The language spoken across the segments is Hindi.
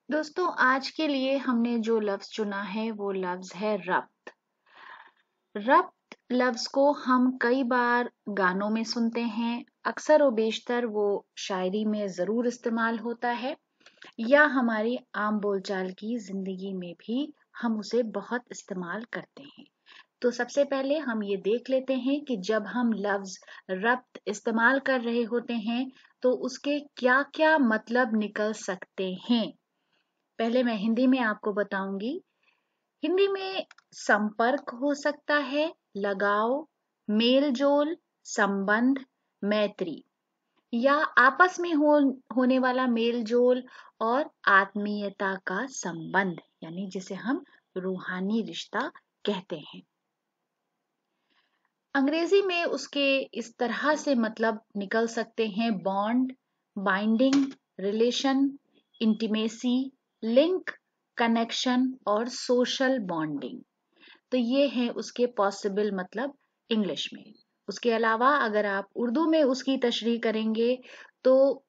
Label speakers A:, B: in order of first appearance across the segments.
A: दोस्तों आज के लिए हमने जो लफ्ज चुना है वो लफ्ज है रब्त। रब्त लफ्ज को हम कई बार गानों में सुनते हैं, अक्सर व बेशतर वो शायरी में जरूर इस्तेमाल होता है या हमारी आम बोलचाल की जिंदगी में भी हम उसे बहुत इस्तेमाल करते हैं। तो सबसे पहले हम ये देख लेते हैं कि जब हम लफ्ज रब्त इस्तेमाल कर रहे होते हैं तो उसके क्या क्या मतलब निकल सकते हैं। पहले मैं हिंदी में आपको बताऊंगी। हिंदी में संपर्क हो सकता है, लगाव, मेल जोल, संबंध, मैत्री या आपस में होने वाला मेल जोल और आत्मीयता का संबंध, यानी जिसे हम रूहानी रिश्ता कहते हैं। अंग्रेजी में उसके इस तरह से मतलब निकल सकते हैं: bond, binding, relation, intimacy, link, connection और सोशल बॉन्डिंग। तो ये है उसके पॉसिबल मतलब इंग्लिश में। उसके अलावा अगर आप उर्दू में उसकी तशरीह करेंगे तो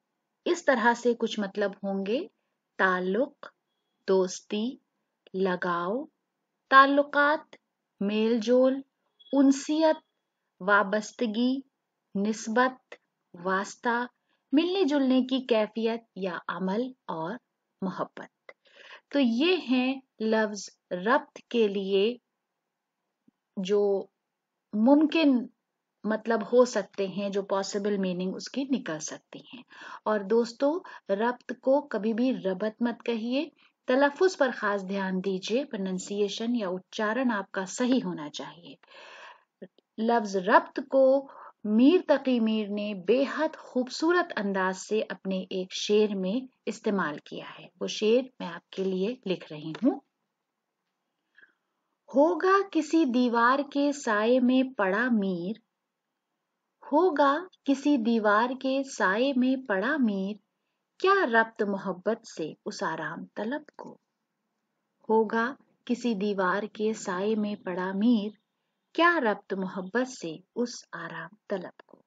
A: इस तरह से कुछ मतलब होंगे: ताल्लुक, दोस्ती, लगाव, ताल्लुकात, मेलजोल, उनसियत, वाबस्तगी, निस्बत, वास्ता, मिलने जुलने की कैफियत या अमल और मोहब्बत। तो ये हैं लफ्ज रब्त के लिए जो मुमकिन मतलब हो सकते हैं, जो पॉसिबल मीनिंग उसकी निकल सकती हैं। और दोस्तों, रब्त को कभी भी रबत मत कहिए, तलफ़ुज़ पर खास ध्यान दीजिए, प्रोनंसिएशन या उच्चारण आपका सही होना चाहिए। लफ्ज रब्त को मीर तकी मीर ने बेहद खूबसूरत अंदाज से अपने एक शेर में इस्तेमाल किया है। वो शेर मैं आपके लिए लिख रही हूँ। होगा किसी दीवार के साए में पड़ा मीर, होगा किसी दीवार के साए में पड़ा मीर, क्या रब्त मोहब्बत से उस आराम तलब को। होगा किसी दीवार के साए में पड़ा मीर, क्या रब्त मोहब्बत से उस आराम तलब को।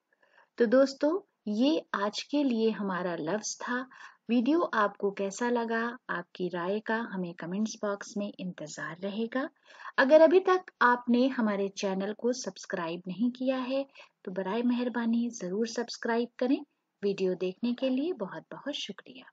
A: तो दोस्तों, ये आज के लिए हमारा लफ्ज था। वीडियो आपको कैसा लगा, आपकी राय का हमें कमेंट्स बॉक्स में इंतजार रहेगा। अगर अभी तक आपने हमारे चैनल को सब्सक्राइब नहीं किया है तो बराए मेहरबानी जरूर सब्सक्राइब करें। वीडियो देखने के लिए बहुत बहुत शुक्रिया।